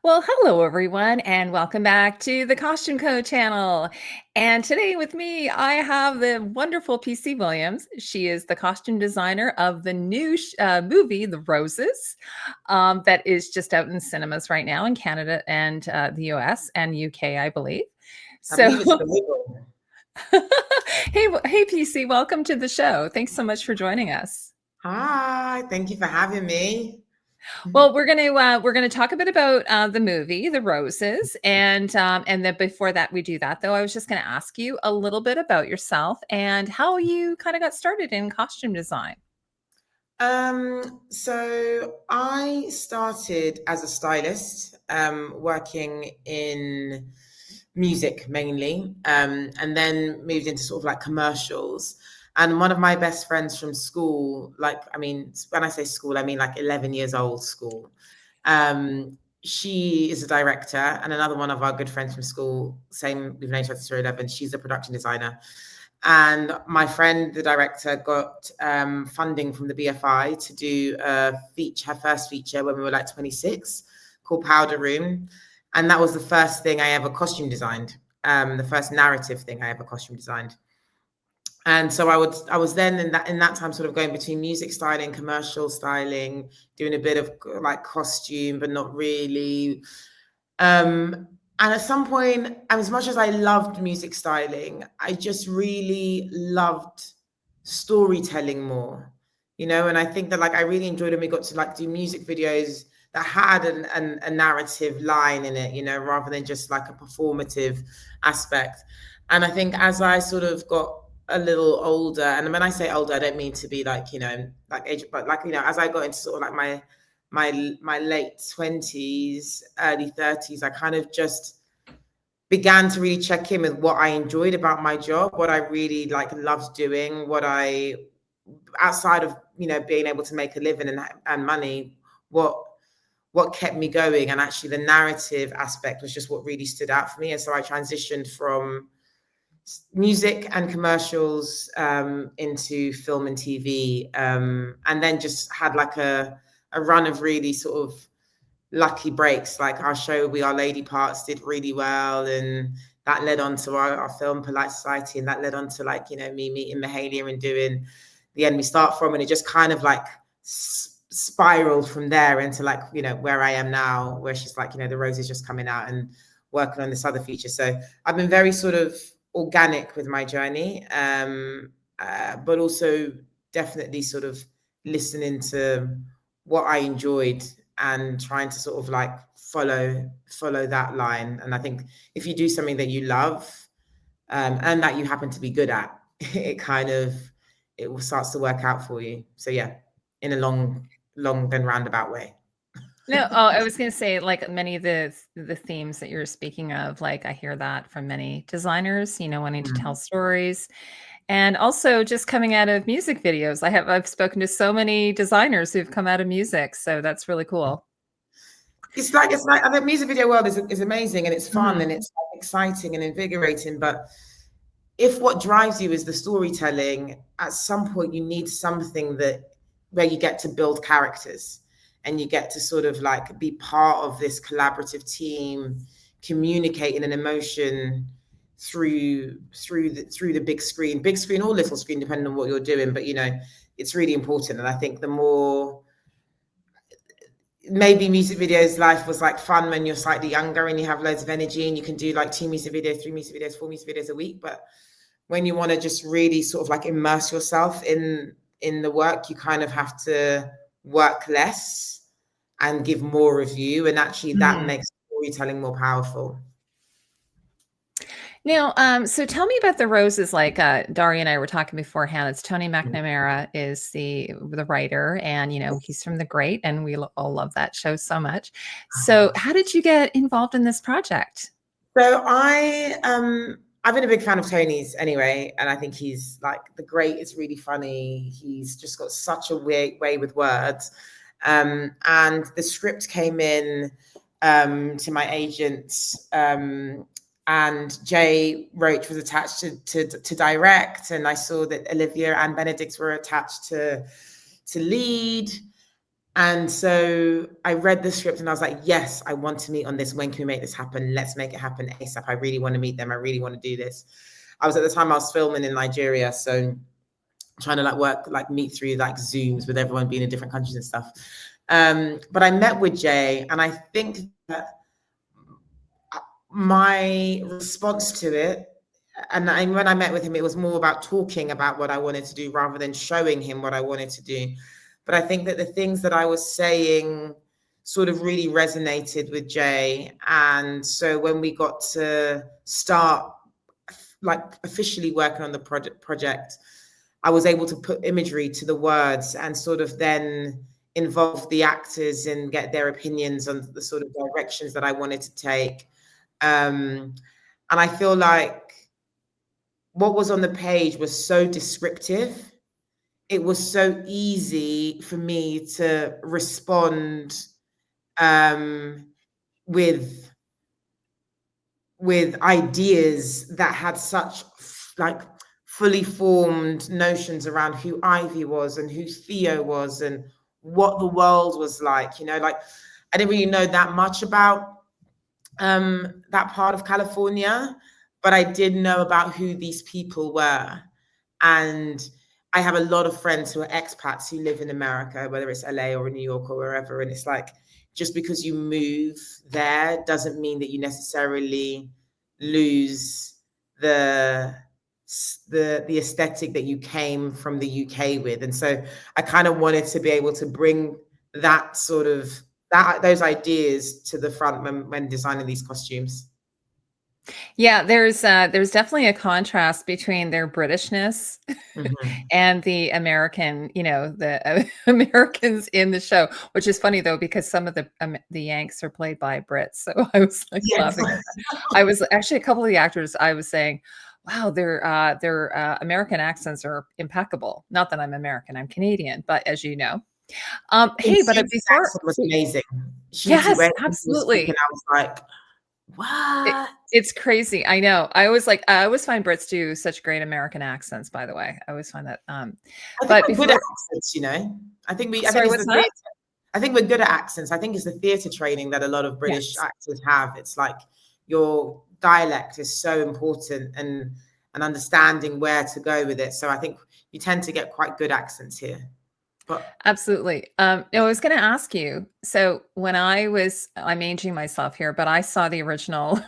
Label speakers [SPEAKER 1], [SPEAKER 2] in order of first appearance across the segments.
[SPEAKER 1] Well, hello everyone, and welcome back to the costumeco channel. And today with me, I have the wonderful PC Williams. She is the costume designer of the new movie, The Roses, that is just out in cinemas right now in Canada and the US and UK, I believe.
[SPEAKER 2] I
[SPEAKER 1] So,
[SPEAKER 2] believe it's illegal.
[SPEAKER 1] hey, PC, welcome to the show. Thanks so much for joining us.
[SPEAKER 2] Hi, thank you for having me.
[SPEAKER 1] Well, we're gonna talk a bit about the movie, The Roses, and then before that we do that, though, I was just gonna ask you a little bit about yourself and how you kind of got started in costume design.
[SPEAKER 2] So I started as a stylist, working in music mainly, and then moved into sort of like commercials. And one of my best friends from school, when I say school, I mean like 11 years old school. She is a director, and another one of our good friends from school, same, we've known each other since 11, she's a production designer. And my friend, the director, got funding from the BFI to do her first feature when we were like 26, called Powder Room. And that was the first thing I ever costume designed, the first narrative thing I ever costume designed. And so I was then in that time sort of going between music styling, commercial styling, doing a bit of like costume, but not really. And at some point, as much as I loved music styling, I just really loved storytelling more, and I think that like I really enjoyed when we got to like do music videos that had a narrative line in it, rather than just like a performative aspect. And I think as I sort of got a little older, and when I say older, I don't mean to be like, like age, but like, as I got into sort of like my late 20s, early 30s, I kind of just began to really check in with what I enjoyed about my job, what I really like loved doing, what I, outside of, being able to make a living and money, what kept me going. And actually the narrative aspect was just what really stood out for me. And so I transitioned from music and commercials into film and TV, and then just had like a run of really sort of lucky breaks. Like our show We Are Lady Parts did really well, and that led on to our film Polite Society, and that led on to like, me meeting Mahalia and doing The End We Start From, and it just kind of like spiraled from there into like, where I am now, where she's like, The Rose is just coming out, and working on this other feature. So I've been very sort of organic with my journey, but also definitely sort of listening to what I enjoyed and trying to sort of like follow that line. And I think if you do something that you love, and that you happen to be good at, it will starts to work out for you. So yeah, in a long then roundabout way.
[SPEAKER 1] No, oh, I was gonna say, like many of the themes that you're speaking of, like I hear that from many designers, wanting to tell stories. And also just coming out of music videos. I've spoken to so many designers who've come out of music, so that's really cool.
[SPEAKER 2] It's like the music video world is amazing, and it's fun, and it's like exciting and invigorating. But if what drives you is the storytelling, at some point you need something where you get to build characters, and you get to sort of like be part of this collaborative team, communicating an emotion through the big screen or little screen, depending on what you're doing. But it's really important. And I think the more, maybe music videos life was like fun when you're slightly younger and you have loads of energy and you can do like 2 music videos, 3 music videos, 4 music videos a week. But when you want to just really sort of like immerse yourself in the work, you kind of have to work less and give more of you, and actually that makes storytelling more powerful.
[SPEAKER 1] Now, so tell me about The Roses. Like Daria and I were talking beforehand. It's Tony McNamara is the writer, and he's from The Great, and we all love that show so much. So, how did you get involved in this project?
[SPEAKER 2] So I've been a big fan of Tony's anyway, and I think he's like, The Great is really funny. He's just got such a way with words. And the script came in to my agents, and Jay Roach was attached to direct, and I saw that Olivia and Benedict were attached to lead. And so I read the script and I was like, yes, I want to meet on this. When can we make this happen? Let's make it happen ASAP. I really want to meet them. I really want to do this. I was at the time I was filming in Nigeria, so trying to meet through like Zooms with everyone being in different countries and stuff. But I met with Jay, and I think that my response to it, and when I met with him, it was more about talking about what I wanted to do rather than showing him what I wanted to do. But I think that the things that I was saying sort of really resonated with Jay. And so when we got to start like officially working on the project, I was able to put imagery to the words and sort of then involve the actors and get their opinions on the sort of directions that I wanted to take. And I feel like what was on the page was so descriptive. It was so easy for me to respond with ideas that had such like fully formed notions around who Ivy was and who Theo was and what the world was like. You know, like I didn't really know that much about that part of California, but I did know about who these people were. And I have a lot of friends who are expats who live in America, whether it's LA or New York or wherever. And it's like, just because you move there doesn't mean that you necessarily lose the aesthetic that you came from the UK with. And so I kind of wanted to be able to bring that sort of those ideas to the front when designing these costumes.
[SPEAKER 1] Yeah, there's definitely a contrast between their Britishness and the American, the Americans in the show, which is funny though, because some of the Yanks are played by Brits. So I was like laughing at that. I was actually, a couple of the actors, I was saying, wow, their American accents are impeccable. Not that I'm American, I'm Canadian, but as you know. Hey, but before
[SPEAKER 2] was amazing.
[SPEAKER 1] Yes, absolutely.
[SPEAKER 2] And I was like, what?
[SPEAKER 1] It's crazy. I know. I always find Brits do such great American accents, by the way. I always find that.
[SPEAKER 2] I think we're good at accents, you know. I think we're good at accents. I think it's the theatre training that a lot of British actors have. It's like your dialect is so important and understanding where to go with it. So I think you tend to get quite good accents here. But
[SPEAKER 1] absolutely. I was going to ask you. So when I'm aging myself here, but I saw the original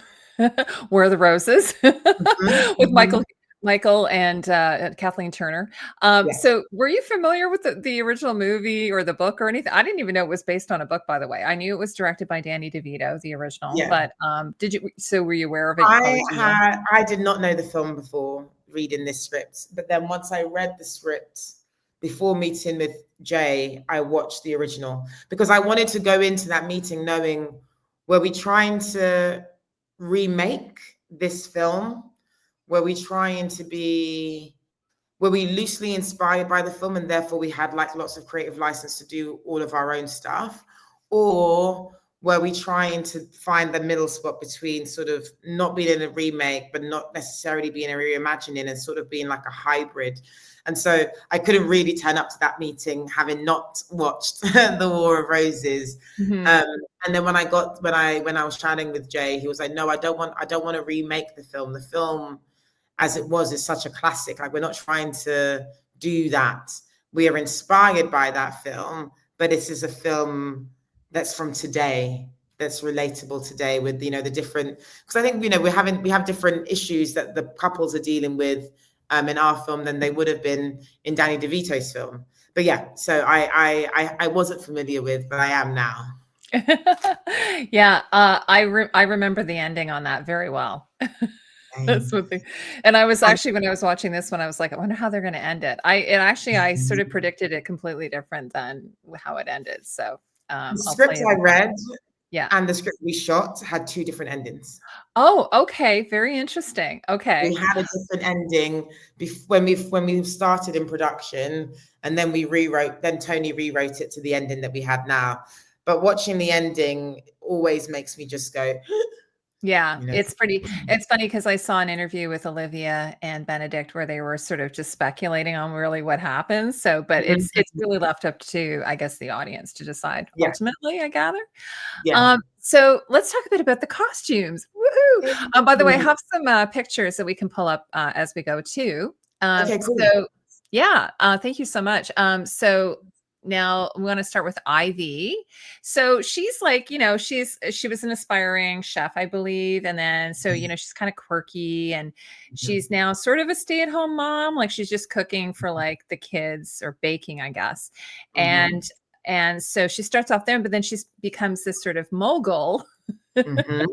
[SPEAKER 1] Where Are the Roses with Michael and Kathleen Turner. So were you familiar with the original movie or the book or anything? I didn't even know it was based on a book, by the way. I knew it was directed by Danny DeVito, the original, but were you aware of it?
[SPEAKER 2] I did not know the film before reading this script, but then once I read the script before meeting with Jay, I watched the original because I wanted to go into that meeting knowing, were we trying to remake this film? Were we loosely inspired by the film and therefore we had like lots of creative license to do all of our own stuff? Or were we trying to find the middle spot between sort of not being in a remake, but not necessarily being a reimagining and sort of being like a hybrid? And so I couldn't really turn up to that meeting having not watched The War of Roses. And then when I was chatting with Jay, he was like, no, I don't want to remake the film. The film as it was is such a classic. Like, we're not trying to do that. We are inspired by that film, but this is a film that's from today, that's relatable today with, the different, because I think, we have different issues that the couples are dealing with in our film than they would have been in Danny DeVito's film. But yeah, so I wasn't familiar with, but I am now.
[SPEAKER 1] Yeah, I remember the ending on that very well. That's one thing. And I was actually, when I was watching this one, I was like, I wonder how they're going to end it. I sort of predicted it completely different than how it ended. So
[SPEAKER 2] the script I read and the script we shot had two different endings.
[SPEAKER 1] Oh, okay. Very interesting. Okay.
[SPEAKER 2] We had a different ending when we started in production, and then Tony rewrote it to the ending that we had now. But watching the ending always makes me just go,
[SPEAKER 1] Yeah,
[SPEAKER 2] you know.
[SPEAKER 1] it's funny because I saw an interview with Olivia and Benedict where they were sort of just speculating on really what happens. So, but it's
[SPEAKER 2] Mhm.
[SPEAKER 1] really left up to, I guess, the audience to decide
[SPEAKER 2] Yeah,
[SPEAKER 1] ultimately, I gather.
[SPEAKER 2] yeah.
[SPEAKER 1] So let's talk a bit about the costumes. Woohoo! By the way, I have some pictures that we can pull up as we go too.
[SPEAKER 2] Okay, cool.
[SPEAKER 1] So yeah, thank you so much. So now we want to start with Ivy. So she's like, she was an aspiring chef, I believe, and then so she's kind of quirky, and she's now sort of a stay-at-home mom. Like she's just cooking for like the kids or baking, I guess,
[SPEAKER 2] Mhm,
[SPEAKER 1] and so she starts off there, but then she becomes this sort of mogul,
[SPEAKER 2] mhm.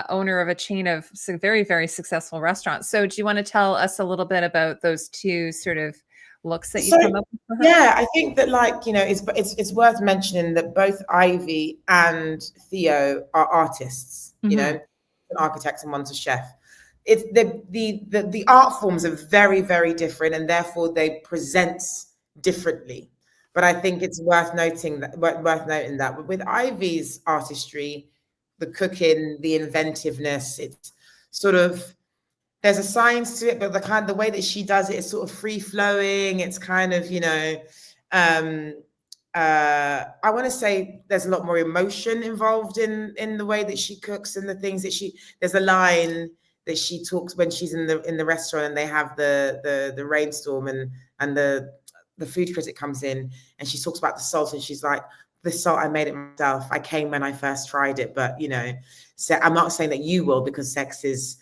[SPEAKER 1] owner of a chain of very, very successful restaurants. So, do you want to tell us a little bit about those two sort of looks that
[SPEAKER 2] So
[SPEAKER 1] you've come up with for her?
[SPEAKER 2] yeah, I think that like, it's worth mentioning that both Ivy and Theo are artists,
[SPEAKER 1] Hmm.
[SPEAKER 2] architects and one's a chef. It's the art forms are very, very different and therefore they present differently. But I think it's worth noting that with Ivy's artistry, the cooking, the inventiveness, it's sort of there's a science to it, but the way that she does it is sort of free flowing. It's kind of, um, I want to say there's a lot more emotion involved in the way that she cooks and the things that there's a line that she talks when she's in the restaurant and they have the rainstorm and the food critic comes in and she talks about the salt and she's like, the salt, I made it myself. I came when I first tried it, but so I'm not saying that you will because sex is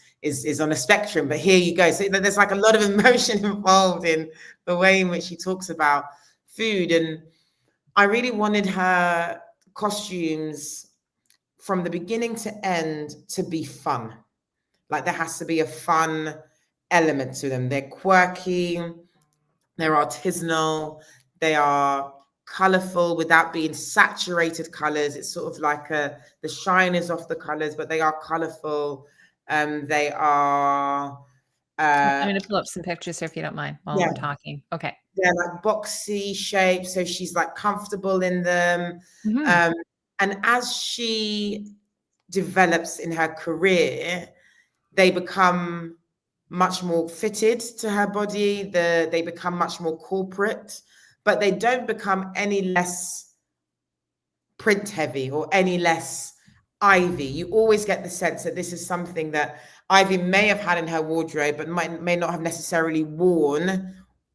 [SPEAKER 2] on a spectrum, but here you go. So there's like a lot of emotion involved in the way in which she talks about food. And I really wanted her costumes from the beginning to end to be fun. Like there has to be a fun element to them. They're quirky, they're artisanal, they are colorful without being saturated colors. It's sort of like the shine is off the colors, but they are colorful. They are
[SPEAKER 1] I'm
[SPEAKER 2] uh
[SPEAKER 1] going to pull up some pictures here if you don't mind while
[SPEAKER 2] yeah,
[SPEAKER 1] we're talking. Okay.
[SPEAKER 2] they're like boxy shapes, so she's like comfortable in them.
[SPEAKER 1] Hmm.
[SPEAKER 2] Um, and as she develops in her career, they become much more fitted to her body. They become much more corporate, but they don't become any less print heavy or any less Ivy. You always get the sense that this is something that Ivy may have had in her wardrobe, but may not have necessarily worn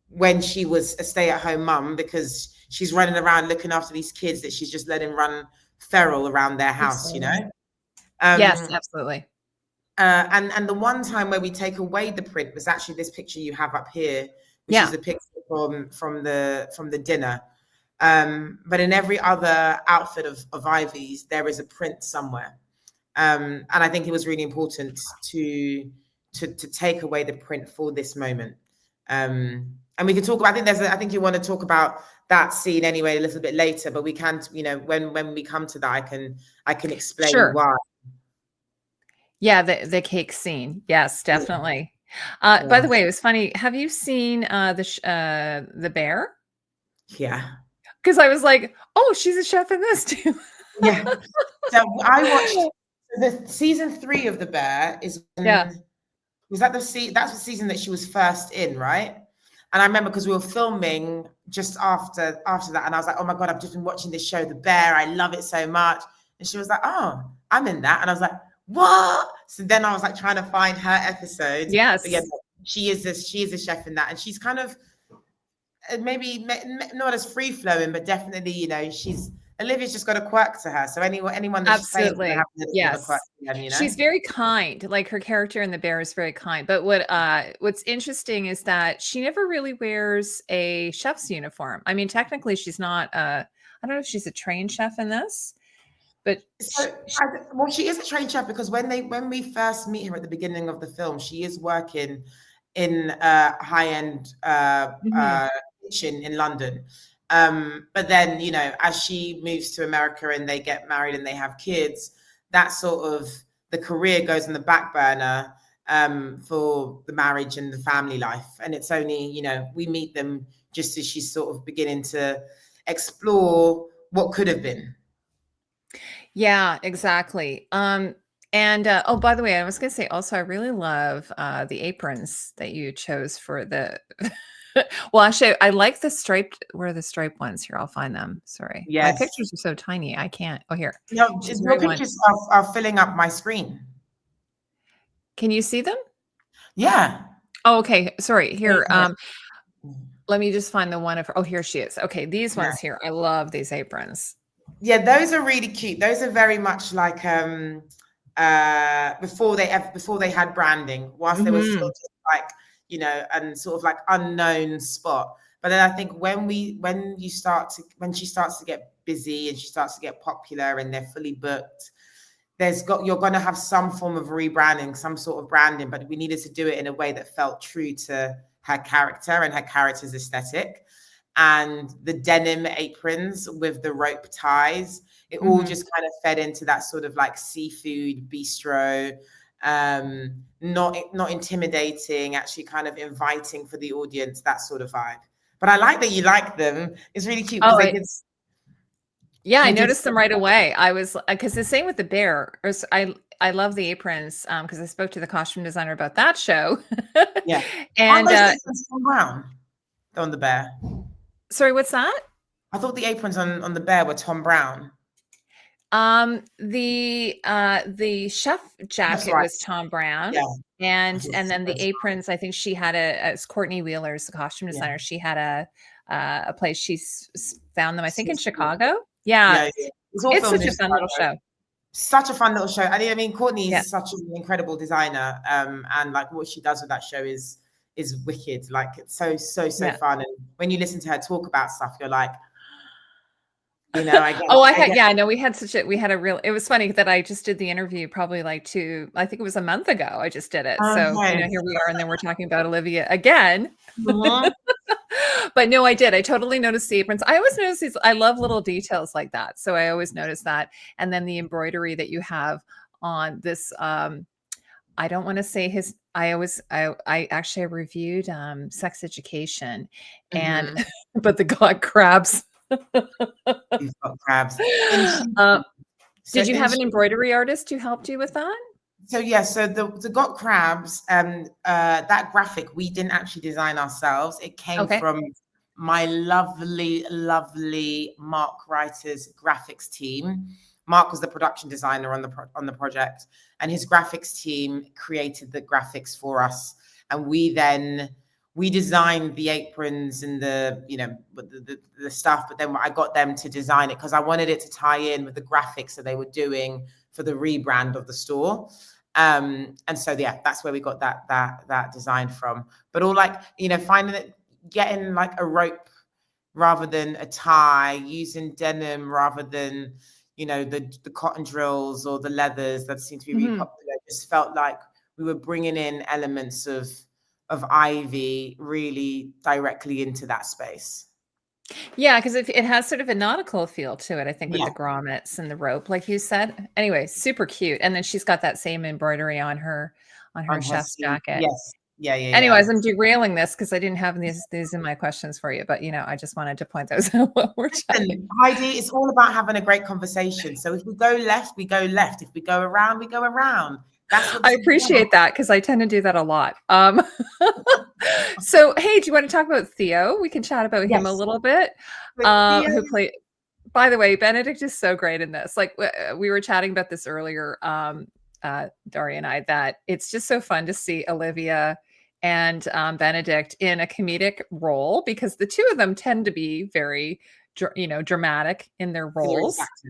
[SPEAKER 2] when she was a stay-at-home mum because she's running around looking after these kids that she's just letting run feral around their house,
[SPEAKER 1] Absolutely. Yes,
[SPEAKER 2] Um,
[SPEAKER 1] absolutely.
[SPEAKER 2] and the one time where we take away the print was actually this picture you have up here, which is
[SPEAKER 1] Yeah.
[SPEAKER 2] a picture from the dinner. But in every other outfit of Ivy's, there is a print somewhere. And I think it was really important to take away the print for this moment. And we can talk about. I think you want to talk about that scene anyway a little bit later, but we can, when we come to that, I can explain
[SPEAKER 1] Sure.
[SPEAKER 2] why.
[SPEAKER 1] Yeah, the cake scene. Yes,
[SPEAKER 2] Yeah,
[SPEAKER 1] definitely. By the
[SPEAKER 2] yeah,
[SPEAKER 1] way, it was funny. Have you seen the bear?
[SPEAKER 2] yeah.
[SPEAKER 1] Because I was like, oh, she's a chef in this too.
[SPEAKER 2] Yeah. So I watched the season 3 of The Bear is
[SPEAKER 1] Yeah.
[SPEAKER 2] when was that that's the season that she was first in, right? And I remember because we were filming just after that, and I was like, oh my God, I've just been watching this show, The Bear. I love it so much. And she was like, oh, I'm in that. And I was like, what? So then I was like trying to find her episodes. But yeah,
[SPEAKER 1] Yes.
[SPEAKER 2] she is a chef in that. And she's kind of maybe not as free flowing, but definitely, she's Olivia's just got a quirk to her. So anyone that she's playing is going to have
[SPEAKER 1] Absolutely.
[SPEAKER 2] a little bit of a quirk
[SPEAKER 1] Yes.
[SPEAKER 2] to them.
[SPEAKER 1] She's very kind. Like her character in The Bear is very kind. But what's interesting is that she never really wears a chef's uniform. I mean, technically she's not I don't know if she's a trained chef in this, but
[SPEAKER 2] So, well, she is a trained chef because when we first meet her at the beginning of the film, she is working in a high end
[SPEAKER 1] Mhm.
[SPEAKER 2] kitchen in London. But then, as she moves to America and they get married and they have kids, that sort of the career goes on the back burner for the marriage and the family life. And it's only, we meet them just as she's sort of beginning to explore what could have been.
[SPEAKER 1] Yeah, exactly. And oh, by the way, I was going to say also, I really love the aprons that you chose for the. Well, actually, I like the striped. Where are the striped ones? Here, I'll find them. Sorry, my
[SPEAKER 2] Yes.
[SPEAKER 1] pictures are so tiny. I can't. Oh, here.
[SPEAKER 2] No,
[SPEAKER 1] She's
[SPEAKER 2] your
[SPEAKER 1] wearing one.
[SPEAKER 2] pictures are filling up my screen.
[SPEAKER 1] Can you see them?
[SPEAKER 2] Yeah.
[SPEAKER 1] Oh, okay. Sorry. Here.
[SPEAKER 2] Yeah.
[SPEAKER 1] Let me just find the one of her. Oh, here she is. Okay, these
[SPEAKER 2] Yeah.
[SPEAKER 1] ones here. I love these aprons.
[SPEAKER 2] Yeah, those are really cute. Those are very much like before they had branding, whilst they were still
[SPEAKER 1] Mhm.
[SPEAKER 2] just like, and sort of like unknown spot. But then I think when she starts to get busy and she starts to get popular and they're fully booked, you're gonna have some form of rebranding, some sort of branding, but we needed to do it in a way that felt true to her character and her character's aesthetic. And the denim aprons with the rope ties, it all just kind of fed into that sort of like seafood bistro, not intimidating, actually kind of inviting for the audience, that sort of vibe. But I like that you like them. It's really cute because
[SPEAKER 1] Oh, I
[SPEAKER 2] they did
[SPEAKER 1] noticed them right away. I was because the same with the bear. I love the aprons because I spoke to the costume designer about that show.
[SPEAKER 2] yeah. Aren't
[SPEAKER 1] And
[SPEAKER 2] those aprons Tom Brown on the bear?
[SPEAKER 1] sorry, what's that?
[SPEAKER 2] I thought the aprons on the bear were Tom Brown.
[SPEAKER 1] The chef
[SPEAKER 2] That's
[SPEAKER 1] jacket
[SPEAKER 2] right.
[SPEAKER 1] was Tom Brown,
[SPEAKER 2] Yeah.
[SPEAKER 1] and then the aprons. I think she had as Courtney Wheeler's the costume
[SPEAKER 2] Yeah.
[SPEAKER 1] designer. She had a place. Found them, I think, in
[SPEAKER 2] Swiss Roll.
[SPEAKER 1] Chicago. Yeah,
[SPEAKER 2] Yeah. It's all
[SPEAKER 1] it's
[SPEAKER 2] filmed
[SPEAKER 1] such
[SPEAKER 2] in
[SPEAKER 1] a fun little
[SPEAKER 2] Chicago.
[SPEAKER 1] show.
[SPEAKER 2] Such a fun little show. I mean, Courtney
[SPEAKER 1] Yeah,
[SPEAKER 2] is such an incredible designer. And like what she does with that show is wicked. Like it's so
[SPEAKER 1] yeah.
[SPEAKER 2] fun. And when you listen to her talk about stuff, you're like, I
[SPEAKER 1] Oh,
[SPEAKER 2] get
[SPEAKER 1] yeah, no, we had a real, it was funny that I just did the interview probably like I think it was a month ago. I just did it. So,
[SPEAKER 2] okay.
[SPEAKER 1] here we are. And then we're talking about Olivia again.
[SPEAKER 2] Mhm.
[SPEAKER 1] But no, I did. I totally noticed the aprons. I always notice these. I love little details like that. So I always notice that. And then the embroidery that you have on this, I don't want to say I actually reviewed sex education and
[SPEAKER 2] Mhm.
[SPEAKER 1] but the god crabs.
[SPEAKER 2] You've got crabs. In
[SPEAKER 1] uh,
[SPEAKER 2] so
[SPEAKER 1] did you
[SPEAKER 2] in
[SPEAKER 1] have an embroidery artist who helped you with that?
[SPEAKER 2] So yeah, so the got crabs, that graphic we didn't actually design ourselves. It came
[SPEAKER 1] Okay.
[SPEAKER 2] from my lovely Mark Writer's graphics team. Mark was the production designer on the project, and his graphics team created the graphics for us. And we designed the aprons and the stuff, but then I got them to design it because I wanted it to tie in with the graphics that they were doing for the rebrand of the store. And so yeah, that's where we got that design from. But all like, finding it, getting like a rope rather than a tie, using denim rather than, the cotton drills or the leathers that seem to be really
[SPEAKER 1] Mhm.
[SPEAKER 2] popular. It just felt like we were bringing in elements of Ivy really directly into that space.
[SPEAKER 1] Yeah, because it has sort of a nautical feel to it, I think, with
[SPEAKER 2] Yeah,
[SPEAKER 1] the grommets and the rope, like you said. Anyway, super cute. And then she's got that same embroidery on her
[SPEAKER 2] on her
[SPEAKER 1] chef's
[SPEAKER 2] sleeve.
[SPEAKER 1] jacket.
[SPEAKER 2] Yes. Yeah.
[SPEAKER 1] Anyways, I'm derailing this because I didn't have these in my questions for you, but I just wanted to point those out while we're chatting.
[SPEAKER 2] Listen, Heidi, it's all about having a great conversation. So if we go left, we go left. If we go around, we go around. That's what
[SPEAKER 1] I
[SPEAKER 2] this is about.
[SPEAKER 1] appreciate that because I tend to do that a lot. So hey, do you want to talk about Theo? We can chat about him a
[SPEAKER 2] Yes.
[SPEAKER 1] little bit.
[SPEAKER 2] But Theo,
[SPEAKER 1] Who played By the way, Benedict is so great in this. Like we were chatting about this earlier, Daria and I, that it's just so fun to see Olivia and Benedict in a comedic role because the two of them tend to be very, dramatic in their
[SPEAKER 2] serious
[SPEAKER 1] roles.
[SPEAKER 2] actor.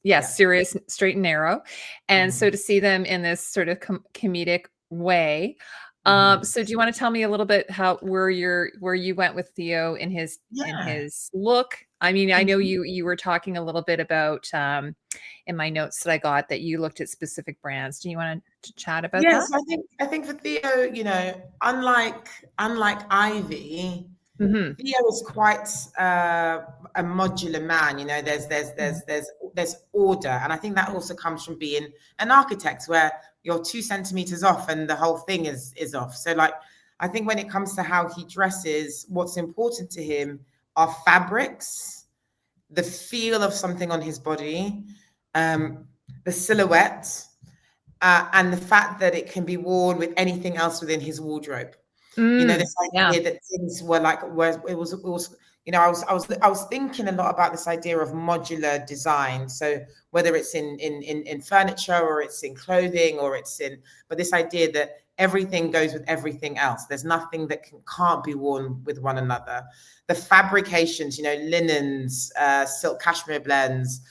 [SPEAKER 2] Yeah.
[SPEAKER 1] Yes, serious, straight and narrow. And so
[SPEAKER 2] Mhm.
[SPEAKER 1] to see them in this sort of comedic way.
[SPEAKER 2] Mhm.
[SPEAKER 1] So do you want to tell me a little bit where you went with Theo in
[SPEAKER 2] Yeah.
[SPEAKER 1] his look? I mean, I know
[SPEAKER 2] Mhm.
[SPEAKER 1] you were talking a little bit about in my notes that I got that you looked at specific brands. Do you want to chat about
[SPEAKER 2] Yes,
[SPEAKER 1] that?
[SPEAKER 2] I think for Theo, unlike Ivy,
[SPEAKER 1] Hmm.
[SPEAKER 2] Theo is quite a modular man. There's order, and I think that also comes from being an architect, where you're 2 centimeters off and the whole thing is off. So, like, I think when it comes to how he dresses, what's important to him are fabrics, the feel of something on his body, um, the silhouette, and the fact that it can be worn with anything else within his wardrobe. This
[SPEAKER 1] Yeah.
[SPEAKER 2] idea that things were like, it was, I was thinking a lot about this idea of modular design. So whether it's in furniture, or it's in clothing, or but this idea that everything goes with everything else. There's nothing that can't be worn with one another. The fabrications, linens, silk cashmere blends.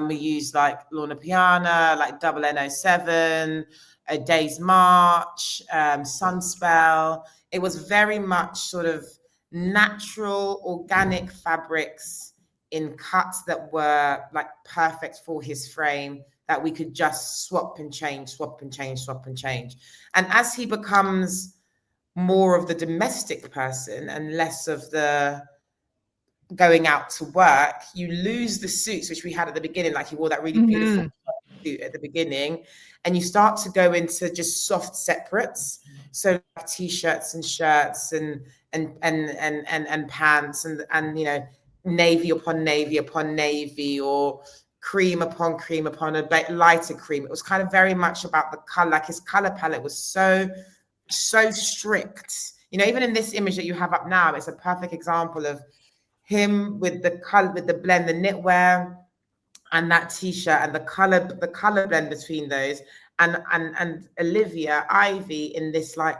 [SPEAKER 2] We use like Lorna Piana, like Double N07, A Day's March, Sunspell. It was very much sort of natural, organic fabrics in cuts that were like perfect for his frame, that we could just swap and change, swap and change, swap and change. And as he becomes more of the domestic person and less of the going out to work, you lose the suits, which we had at the beginning. Like he wore that really beautiful suit at the beginning, and you start to go into just soft separates. So like t-shirts and shirts and pants and navy upon navy upon navy, or cream upon a lighter cream. It was kind of very much about the color. Like his color palette was so strict. Even in this image that you have up now, it's a perfect example of him with the color, with the blend, the knitwear and that t-shirt, and the color blend between those, and Olivia Ivy in this like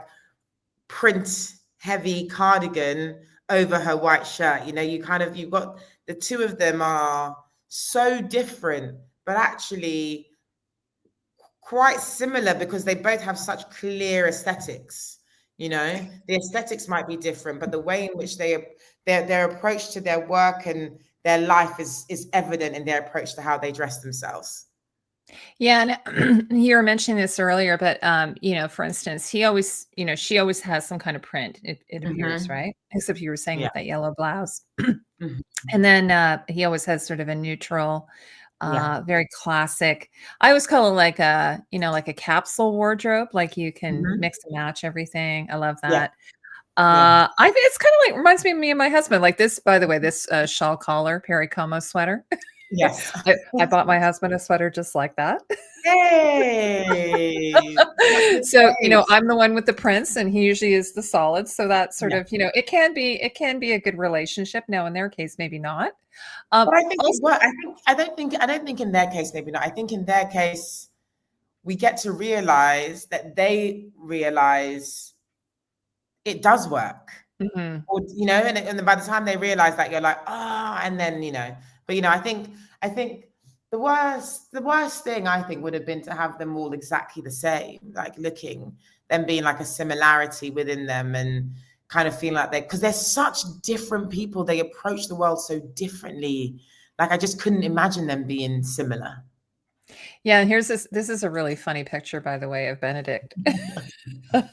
[SPEAKER 2] print heavy cardigan over her white shirt. You've got the two of them are so different, but actually quite similar, because they both have such clear aesthetics. The aesthetics might be different, but the way in which their approach to their work and their life is evident in their approach to how they dress themselves.
[SPEAKER 1] Yeah, and you were mentioning this earlier, but for instance, she always has some kind of print, it appears, right? Except you were saying with that yellow blouse. And then he always has sort of a neutral, very classic. I always call it like a capsule wardrobe, like you can mix and match everything. I love that. I think it's kind of like reminds me of me and my husband. Like this, by the way, this shawl collar Perry Como sweater.
[SPEAKER 2] Yes.
[SPEAKER 1] I bought my husband a sweater just like that.
[SPEAKER 2] Hey.
[SPEAKER 1] So, I'm the one with the prints and he usually is the solids. So that sort of, it can be a good relationship. Now in their case, maybe not.
[SPEAKER 2] But I think I don't think in their case, maybe not. I think in their case, we get to realize that they realize it does work. Or, and by the time they realize that, you're like, and then, but I think the worst thing I think would have been to have them all exactly the same, like looking, them being like a similarity within them, and kind of feeling like because they're such different people, they approach the world so differently. Like I just couldn't imagine them being similar.
[SPEAKER 1] Yeah, and here's this is a really funny picture, by the way, of Benedict. I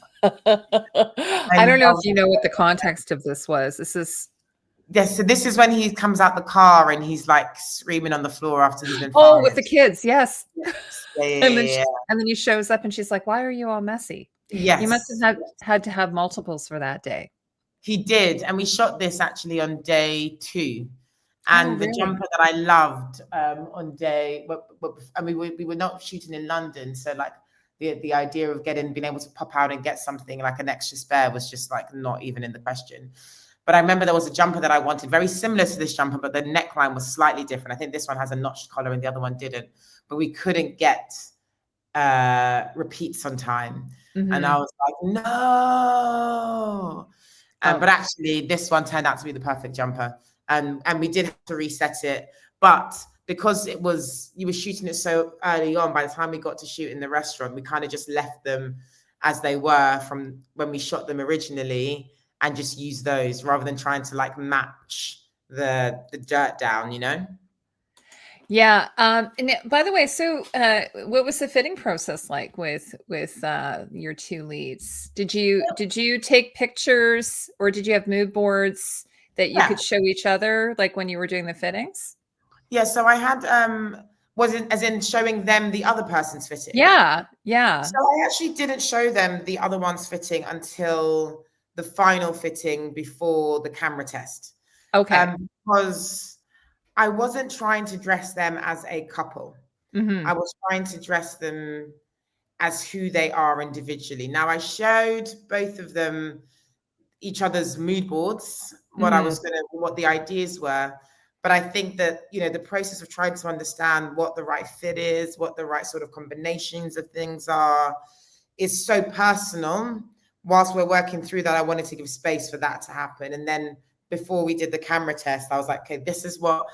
[SPEAKER 1] don't know if you know what the context of this was.
[SPEAKER 2] Yes, so this is when he comes out the car and he's like screaming on the floor after he's been
[SPEAKER 1] fired. With the kids, yes. And then he shows up and she's like, "Why are you all messy?"
[SPEAKER 2] Yes.
[SPEAKER 1] You must have had to have multiples for that day.
[SPEAKER 2] He did, and we shot this actually on day 2. And the jumper that I loved on day, I mean, we were not shooting in London, so like the idea of being able to pop out and get something like an extra spare was just like not even in the question. But I remember there was a jumper that I wanted, very similar to this jumper, but the neckline was slightly different. I think this one has a notched collar and the other one didn't. But we couldn't get repeats on time. And I was like, no. But actually, this one turned out to be the perfect jumper. And we did have to reset it. But because you were shooting it so early on, by the time we got to shoot in the restaurant, we kind of just left them as they were from when we shot them originally, and just use those rather than trying to like match the dirt down,
[SPEAKER 1] Yeah. And by the way, so what was the fitting process like with your two leads? Did you take pictures, or did you have mood boards that you could show each other, like when you were doing the fittings?
[SPEAKER 2] Yeah. So I had was it as in showing them the other person's fitting?
[SPEAKER 1] Yeah.
[SPEAKER 2] So I actually didn't show them the other one's fitting until the final fitting before the camera test.
[SPEAKER 1] Okay.
[SPEAKER 2] Because I wasn't trying to dress them as a couple. I was trying to dress them as who they are individually. Now, I showed both of them each other's mood boards, what the ideas were. But I think that, the process of trying to understand what the right fit is, what the right sort of combinations of things are, is so personal. Whilst we're working through that, I wanted to give space for that to happen. And then before we did the camera test, I was like, okay, this is what,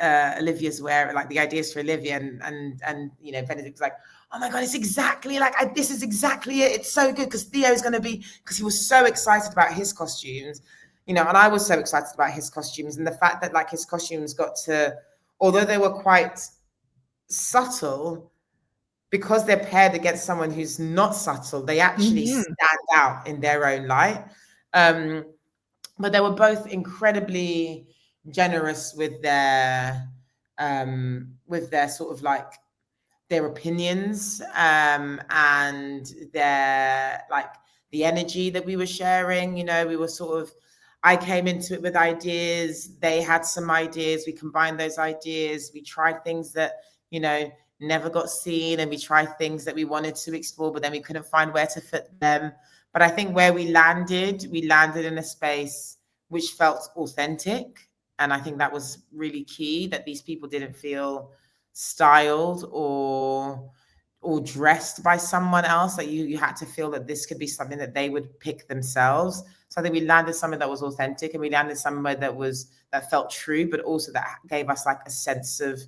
[SPEAKER 2] Olivia's wearing, like the ideas for Olivia, and Benedict was like, oh my God, it's exactly like, this is exactly it. It's so good because Theo's going to be, because he was so excited about his costumes, and I was so excited about his costumes, and the fact that like his costumes got to, although they were quite subtle, because they're paired against someone who's not subtle, they actually stand out in their own light. But they were both incredibly generous with their sort of like their opinions, and their like the energy that we were sharing. We were sort of, I came into it with ideas, they had some ideas, we combined those ideas, we tried things that never got seen, and we tried things that we wanted to explore, but then we couldn't find where to fit them. But I think where we landed in a space which felt authentic. And I think that was really key, that these people didn't feel styled or dressed by someone else, that you had to feel that this could be something that they would pick themselves. So I think we landed somewhere that was authentic, and we landed somewhere that felt true, but also that gave us like a sense of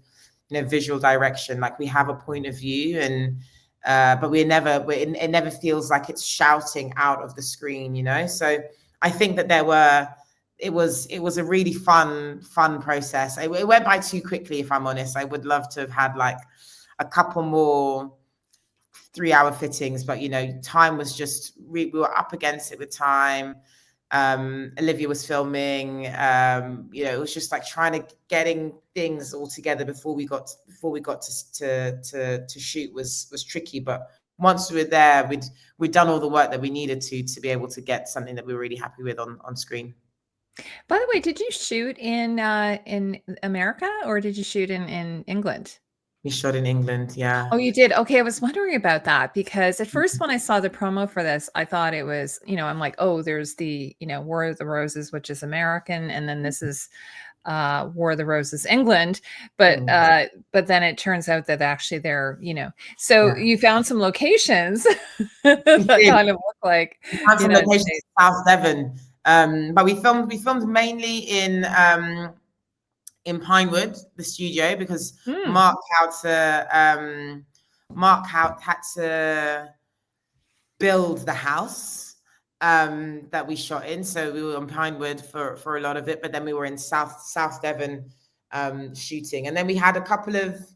[SPEAKER 2] visual direction. Like we have a point of view, and but it never feels like it's shouting out of the screen, So I think that it was a really fun process. It went by too quickly, if I'm honest. I would love to have had like a couple more 3-hour fittings, but time was just, we were up against it with time. Olivia was filming, it was just like getting things all together before we got to shoot was tricky. But once we were there, we'd done all the work that we needed to be able to get something that we were really happy with on screen.
[SPEAKER 1] By the way, did you shoot in America, or did you shoot in England?
[SPEAKER 2] We shot in England, yeah.
[SPEAKER 1] Oh, you did? Okay, I was wondering about that, because at first when I saw the promo for this, I thought it was, I'm like, oh, there's the, War of the Roses, which is American, and then this is War of the Roses, England. But then it turns out that actually they're, so you found some locations that kind of look like
[SPEAKER 2] some locations in South Devon. But we filmed mainly in Pinewood, the studio, because Mark had to build the house that we shot in. So we were on Pinewood for a lot of it, but then we were in South Devon shooting. And then we had a couple of days?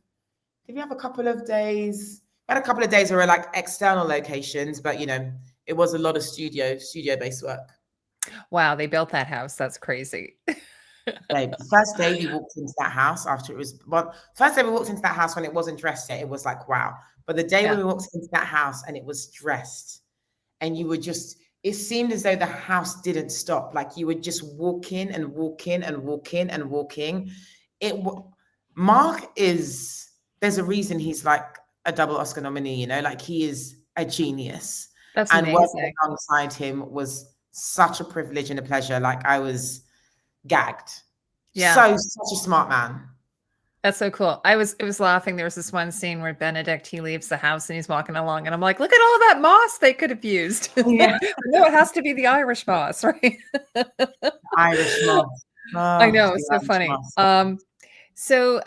[SPEAKER 2] We had a couple of days where we were like external locations, but it was a lot of studio-based work.
[SPEAKER 1] Wow, they built that house. That's crazy.
[SPEAKER 2] Babe, the first day we walked into that house first day we walked into that house when it wasn't dressed yet, it was like, wow. But the day when we walked into that house and it was dressed, and you were just, it seemed as though the house didn't stop. Like you would just walk in and walk in and walk in and walking. Mark there's a reason he's like a double Oscar nominee, like he is a genius.
[SPEAKER 1] That's
[SPEAKER 2] amazing.
[SPEAKER 1] And
[SPEAKER 2] working alongside him was such a privilege and a pleasure. Like I was gagged. Yeah. Such a smart man.
[SPEAKER 1] That's so cool. I was laughing. There was this one scene where Benedict, he leaves the house and he's walking along, and I'm like, look at all that moss they could have used. Yeah. No, it has to be the Irish moss, right?
[SPEAKER 2] Irish moss. Oh,
[SPEAKER 1] I know, it's so funny. So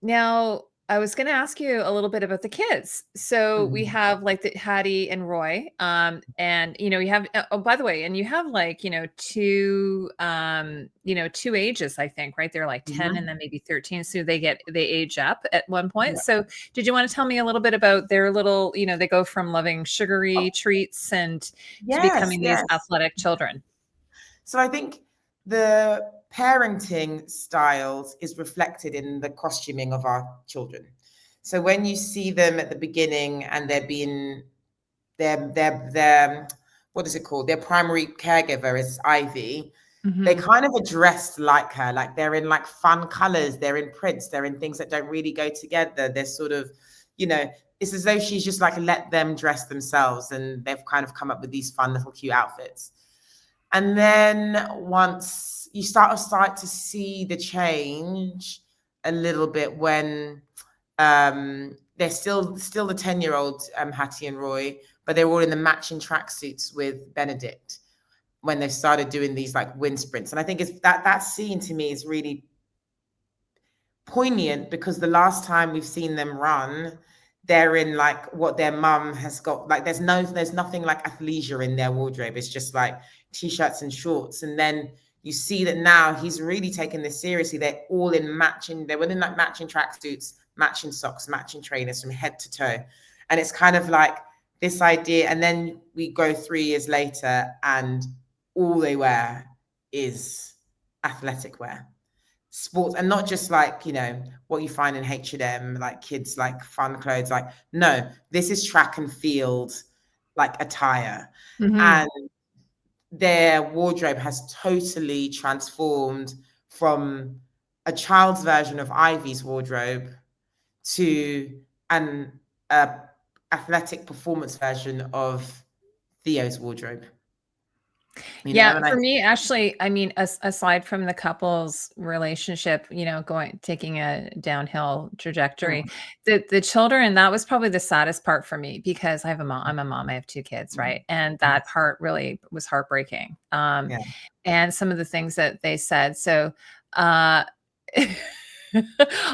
[SPEAKER 1] now I was going to ask you a little bit about the kids. So we have like the Heidi and Roy, and you have, oh, by the way, and you have like, two ages, I think, right? They're like 10 and then maybe 13. So they age up at one point. Yeah. So did you want to tell me a little bit about their little, they go from loving sugary treats and to becoming these athletic children?
[SPEAKER 2] So I think the parenting styles is reflected in the costuming of our children. So when you see them at the beginning and they're being their what is it called? Their primary caregiver is Ivy. They kind of are dressed like her, like they're in like fun colors, they're in prints, they're in things that don't really go together. They're sort of, you know, it's as though she's just like let them dress themselves, and they've kind of come up with these fun little cute outfits. And then once you start to see the change a little bit when they're still the 10-year-old Hattie and Roy, but they're all in the matching tracksuits with Benedict when they've started doing these like wind sprints. And I think it's that scene to me is really poignant, because the last time we've seen them run, they're in like what their mum has got. Like there's nothing like athleisure in their wardrobe. It's just like t-shirts and shorts. And then you see that now he's really taken this seriously. They're all in matching, they're within like matching tracksuits, matching socks, matching trainers from head to toe. And it's kind of like this idea. And then we go 3 years later and all they wear is athletic wear, sports, and not just like, you know, what you find in H&M, like kids like fun clothes. Like, no, this is track and field like attire. And their wardrobe has totally transformed from a child's version of Ivy's wardrobe to an athletic performance version of Theo's wardrobe. You know,
[SPEAKER 1] For me, actually, I mean, aside from the couple's relationship, you know, taking a downhill trajectory, the children, that was probably the saddest part for me, because I'm a mom, I have 2 kids, right? And that part really was heartbreaking. And some of the things that they said. So,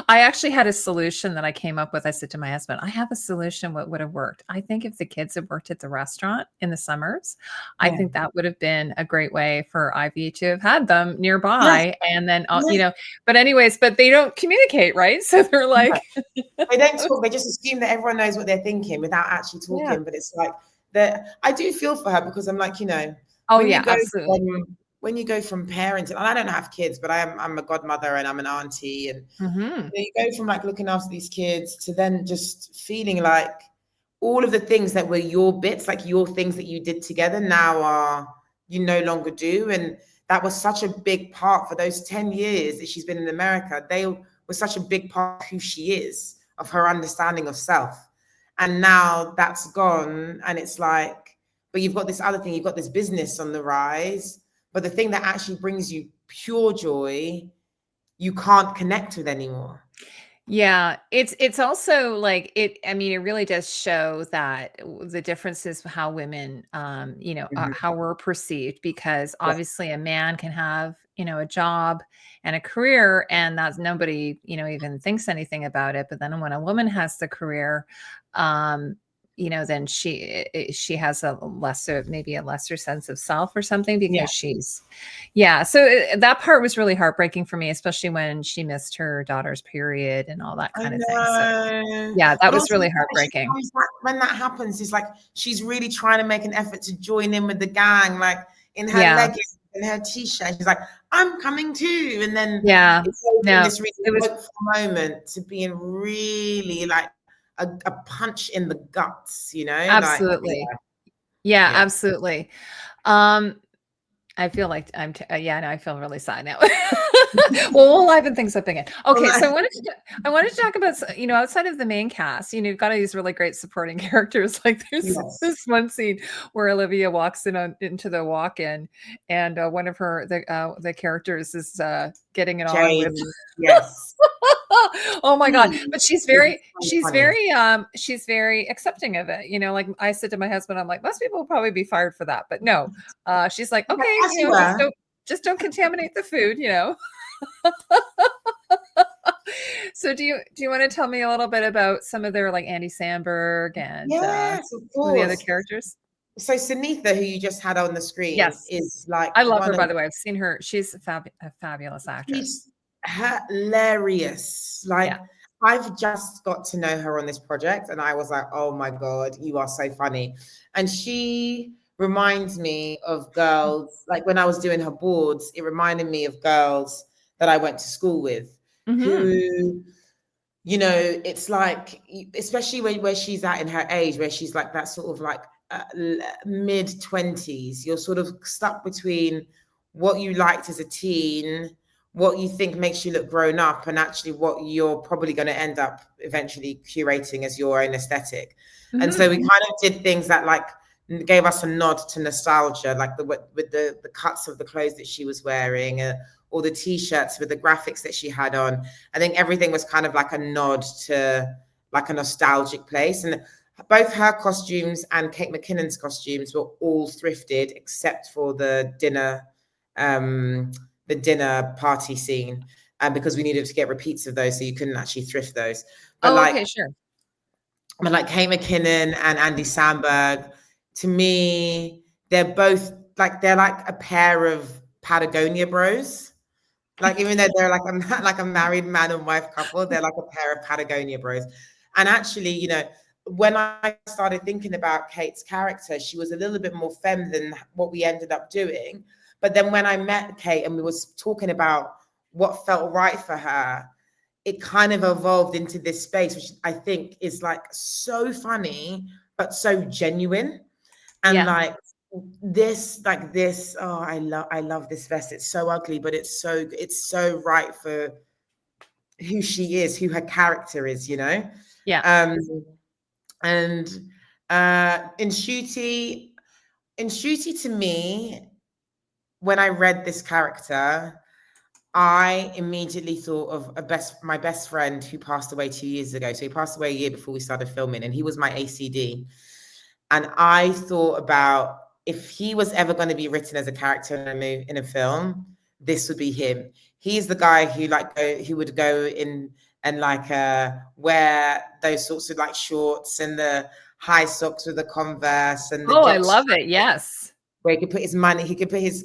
[SPEAKER 1] I actually had a solution that I came up with. I said to my husband, I have a solution what would have worked. I think if the kids had worked at the restaurant in the summers, I think that would have been a great way for Ivy to have had them nearby. And then, you know, but anyways, but they don't communicate, right? So they're like,
[SPEAKER 2] they don't talk. They just assume that everyone knows what they're thinking without actually talking. But it's like that. I do feel for her, because I'm like, you know,
[SPEAKER 1] absolutely.
[SPEAKER 2] When you go from parenting, and I don't have kids, but I'm a godmother and I'm an auntie, and you go from like looking after these kids to then just feeling like all of the things that were your bits, like your things that you did together, now you no longer do. And that was such a big part for those 10 years that she's been in America. They were such a big part of who she is, of her understanding of self. And now that's gone, and it's like, but you've got this other thing, you've got this business on the rise. But the thing that actually brings you pure joy, you can't connect with anymore.
[SPEAKER 1] Yeah, it's also like I mean, it really does show that the differences of how women, you know, how we're perceived, because obviously a man can have, you know, a job and a career, and that's nobody, you know, even thinks anything about it. But then when a woman has the career, you know, then she has maybe a lesser sense of self or something, because she's, so that part was really heartbreaking for me, especially when she missed her daughter's period and all that kind of thing. So, that
[SPEAKER 2] but
[SPEAKER 1] was really heartbreaking.
[SPEAKER 2] When that happens, it's like she's really trying to make an effort to join in with the gang, like in her leggings and her t-shirt. She's like, I'm coming too. And then it's this really hopeful moment to being really like a punch in the guts, you know?
[SPEAKER 1] Absolutely.
[SPEAKER 2] Like,
[SPEAKER 1] absolutely. I feel like no, I feel really sad now. Well, we'll liven things up again. Okay, so I wanted to talk about, you know, outside of the main cast, you know, you've got all these really great supporting characters. Like there's this one scene where Olivia walks into the walk-in, and one of the characters is getting it on with.
[SPEAKER 2] Yes.
[SPEAKER 1] Oh my God. But she's very accepting of it. You know, like I said to my husband, I'm like, most people will probably be fired for that, but no. She's like, okay, you know, just don't contaminate the food, you know. So do you want to tell me a little bit about some of their, like, Andy Samberg and
[SPEAKER 2] of course,
[SPEAKER 1] the other characters?
[SPEAKER 2] So Sunitha, who you just had on the screen, is like,
[SPEAKER 1] I love her, by the way. I've seen her. She's a fabulous actress.
[SPEAKER 2] She's hilarious. Like, I've just got to know her on this project, and I was like, oh my God, you are so funny. And she reminds me of girls, like when I was doing her boards, it reminded me of girls that I went to school with, who, you know, it's like, especially where she's at in her age, where she's like that sort of like mid-20s, you're sort of stuck between what you liked as a teen, what you think makes you look grown up and actually what you're probably going to end up eventually curating as your own aesthetic. And so we kind of did things that like gave us a nod to nostalgia, like with the cuts of the clothes that she was wearing, or the t-shirts with the graphics that she had on. I think everything was kind of like a nod to like a nostalgic place. And both her costumes and Kate McKinnon's costumes were all thrifted except for the dinner party scene, because we needed to get repeats of those, so you couldn't actually thrift those. But
[SPEAKER 1] okay, sure.
[SPEAKER 2] But like Kate McKinnon and Andy Samberg, to me, they're both like they're like a pair of Patagonia bros. Like even though they're like a married man and wife couple, they're like a pair of Patagonia bros. And actually, you know, when I started thinking about Kate's character, she was a little bit more femme than what we ended up doing. But then when I met Kate and we was talking about what felt right for her, it kind of evolved into this space, which I think is like so funny, but so genuine. And like this, oh, I love this vest. It's so ugly, but it's so right for who she is, who her character is, you know?
[SPEAKER 1] Yeah.
[SPEAKER 2] And in Shooty to me, when I read this character, I immediately thought of my best friend who passed away 2 years ago. So he passed away a year before we started filming, and he was my ACD. And I thought about if he was ever going to be written as a character in a film, this would be him. He's the guy who would go in and wear those sorts of like shorts and the high socks with the Converse and the
[SPEAKER 1] I love it. Yes.
[SPEAKER 2] Where he could put his money, he could put his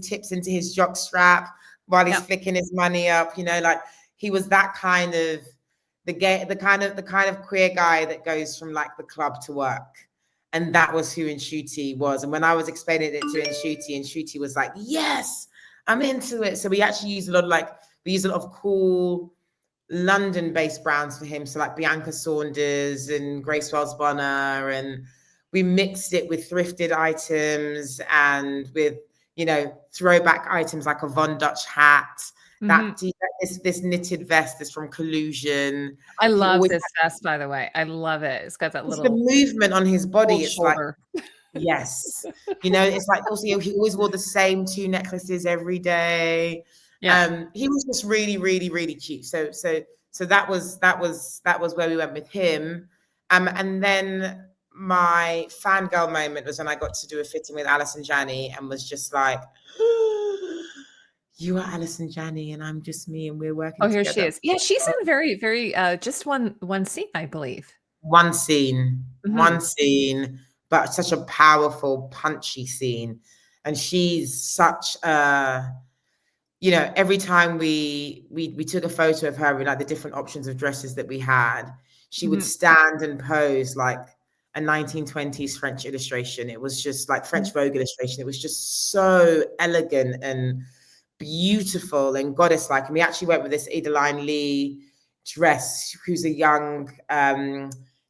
[SPEAKER 2] tips into his jock strap while he's flicking his money up, you know, like he was that kind of the kind of queer guy that goes from like the club to work. And that was who Nshuti was. And when I was explaining it to Nshuti was like, yes, I'm into it. So we actually use a lot of cool London-based brands for him. So like Bianca Saunders and Grace Wells Bonner, and we mixed it with thrifted items and with, you know, throwback items like a Von Dutch hat. This knitted vest is from Collusion.
[SPEAKER 1] I love this vest, by the way. I love it. It's got that little
[SPEAKER 2] the movement on his body. It's
[SPEAKER 1] shoulder.
[SPEAKER 2] Like, yes, you know, it's like also he always wore the same 2 necklaces every day. He was just really, really, really cute. So that was where we went with him. And then my fangirl moment was when I got to do a fitting with Alison Janney and was just like, you are Alison Janney and I'm just me and we're working together.
[SPEAKER 1] Here she is. Yeah, she's in very, very just one scene, I believe.
[SPEAKER 2] One scene, but such a powerful, punchy scene. And she's such a, you know, every time we took a photo of her with like the different options of dresses that we had, she would stand and pose like a 1920s French illustration. It was just like French Vogue illustration. It was just so elegant and beautiful and goddess-like. And we actually went with this Adeline Lee dress, who's a young